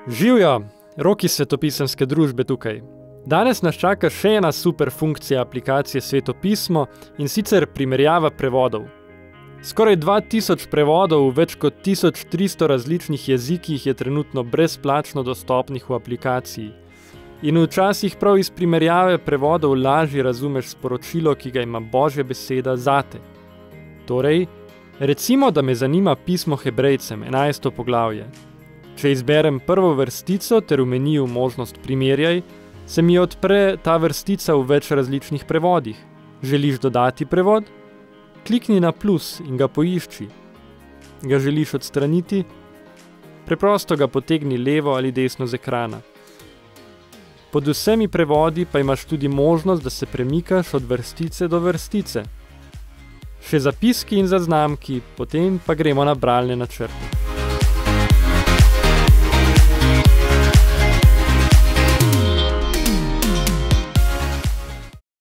Živjo, Rok iz Svetopisemske družbe tukaj. Danes nas čaka še ena super funkcija aplikacije Svetopismo in sicer primerjava prevodov. Skoraj 2000 prevodov v več kot 1300 različnih jezikih je trenutno brezplačno dostopnih v aplikaciji. In včasih prav iz primerjave prevodov lažje razumeš sporočilo, ki ga ima Božja beseda zate. Torej, recimo, da me zanima pismo Hebrejcem, 11. poglavje. Če izberem prvo vrstico ter v meniju možnost primerjaj, se mi odpre ta vrstica v več različnih prevodih. Želiš dodati prevod? Klikni na plus in ga poišči. Ga želiš odstraniti? Preprosto ga potegni levo ali desno z ekrana. Pod vsemi prevodi pa imaš tudi možnost, da se premikaš od vrstice do vrstice. Še zapiski in zaznamki, potem pa gremo na bralne načrte.